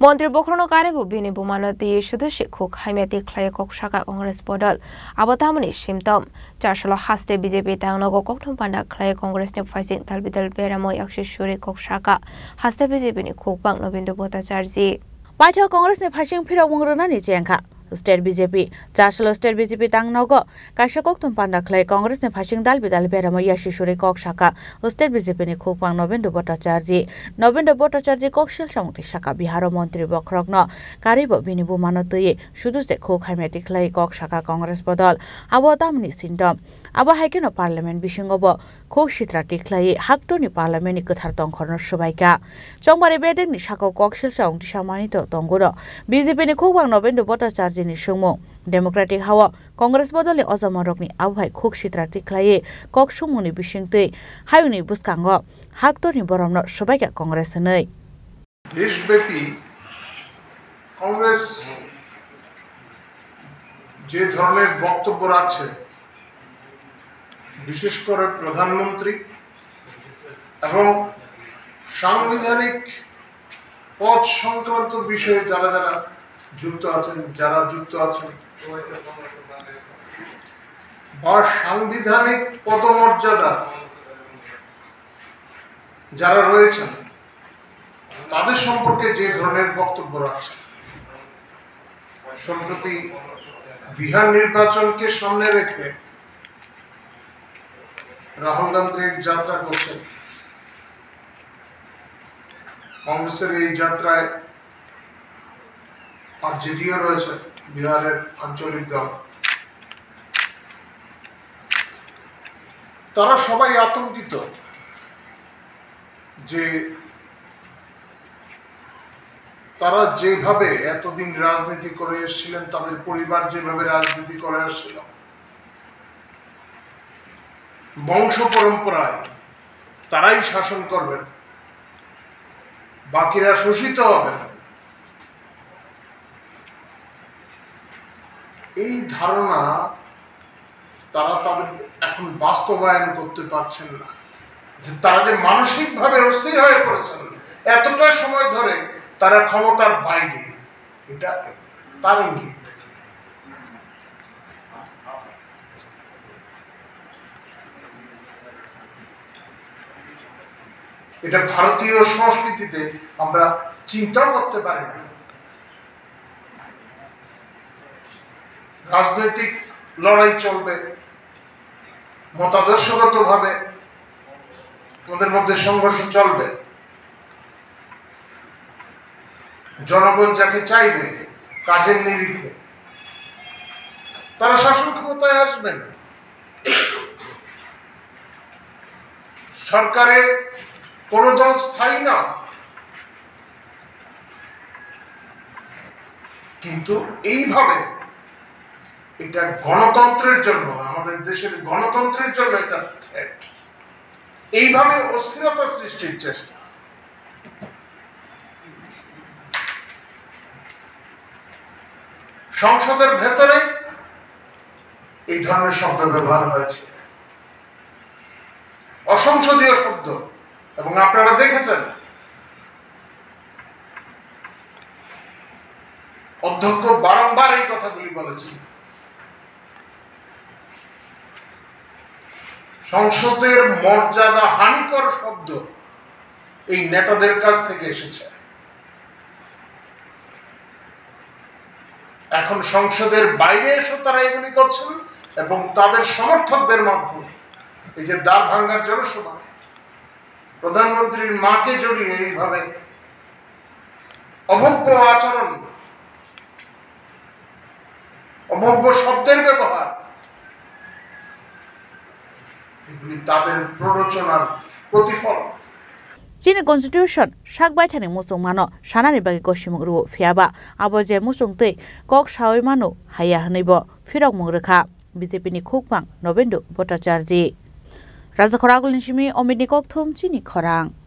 মন্ত্রী বখরনো কারেবো বিনি বুমানতি সদস্য খুক হাইমেতি খ্লায় কক শাখা কংগ্রেস বদল আবতামনি সিমতম চারশাল হাস্তে বিজেপি তাংনগো ককথম পান্ডা খ্লায় কংগ্রেসনি ফাইসিং তালবিদল বেরাময় আকশিশ্বরী কক শাখা হাস্তে বিজেপিনি খুক বাং নবীন্দ্র ভট্টাচার্য পাইথা কংগ্রেসনি ফাইসিং ফিরাव मंग्रोनानि जेंखा स्टेट बीजेपी चारशल स्टेट बीजेपी तांगनगो काशा कक्तम पांडा ख्लाय कांग्रेसनि फाइसिं दाल बिदाल बेराम याशिश्वरी कक शाखा स्टेट बीजेपी नि खुकबां नबेन्द्र भट्टाचार्य कक्सिल सामुति शाखा बिहार मंत्री बखरग्न कारिबो बिनि बुमानतये सुदुसे खुक हाइमेति ख्लाय कक शाखा कांग्रेस बदल आबो दामनि सिन्टम आबो हाइकेनो पार्लियामेन्ट बिसिंगबो खुक सित्रा टिख्लाय हाक्टोनि पार्लियामेन्टनि गोथार तंखरनो सबाइका चंबारे बेदेगनि शाखा कक्सिल सामुति सामानित तंगुरो बीजेपी नि खुकबां नबेन्द्र भट्टाचार्य डेमोक्रेटिक हावा कांग्रेस बदलनि अजमरकनि आबहाय खुक सित्रा टिख्लाय कक सुमुनि बिसिंतै हायुनि बुस्कांग हाक्टोनि बरमनो सबाइका कांग्रेस नै देशव्यापी कांग्रेस যে ধরনের বক্তব্য রাখছে বিশেষ করে প্রধানমন্ত্রী এবং সাংবিধানিক পদ সংক্রান্ত বিষয়ে যারা যুক্ত আছেন বা সাংবিধানিক পদমর্যাদা যারা রয়েছেন তাদের সম্পর্কে যে ধরনের বক্তব্য রাখছেন সম্প্রতি বিহার নির্বাচনকে সামনে রেখে রাহুল গান্ধী যাত্রা করছেন কংগ্রেসের এই যাত্রায় আরজেডিও রয়েছে বিহারের আঞ্চলিক দল তারা সবাই আতঙ্কিত যে তারা যেভাবে এতদিন রাজনীতি করে এসেছিলেন তাদের পরিবার যেভাবে রাজনীতি করে আসছিল বংশ পরম্পরায় তারাই শাসন করবেন বাকিরা শোষিত হবেন এই ধারণা তারা তাদের এখন বাস্তবায়ন করতে পারছেন না যে তারা যে মানসিকভাবে অস্থির হয়ে পড়েছেন এতটা সময় ধরে তারা ক্ষমতার বাইরে এটা তার ইঙ্গিত এটা ভারতীয় সংস্কৃতিতে আমরা চিন্তাও করতে পারি না রাজনৈতিক লড়াই চলবে মতাদর্শগতভাবে আমাদের মধ্যে সংঘর্ষ চলবে জনগণ যাকে চাইবে কাজের নিরিখে তারা শাসন ক্ষমতায় আসবেন সরকারে কোন দল স্থায়ী না কিন্তু এইভাবে এটা গণতন্ত্রের জন্য আমাদের দেশের গণতন্ত্রের জন্য এটা থ্রেট এইভাবে অস্থিরতা সৃষ্টির চেষ্টা সংসদের ভেতরে এই ধরনের শব্দ ব্যবহার হয়েছে অসংসদীয় শব্দ এবং আপনারা দেখেছেন অধ্যক্ষ বারংবার এই কথাগুলি বলেছেন সংসদের মর্যাদা হানিকর শব্দ এই নেতাদের কাছ থেকে এসেছে এখন সংসদের বাইরে এসে তারা এগুলি করছেন এবং তাদের সমর্থকদের মাধ্যমে এই যে দ্বার ভাঙ্গার জনসভা প্রধানমন্ত্রীর মাকে জড়িয়ে এইভাবে অভব্য আচরণ অভব্য শব্দের ব্যবহার এগুলি তাদের প্ররোচনার প্রতিফলন चीनी कन्स्टिट्यूशन शाक बायथानि मुसुं मानो सानानि बागै गसिमुं रु फियाबा आबो जे मुसुं तै कक सावै मानो हाया हनैबो फिरक मुंग्रोखा बीजेपी नि खुकबां नबेन्द्र भट्टाचार्य राजा खरागुलनि सिमी अमितनि ककथुम चीनी खरां।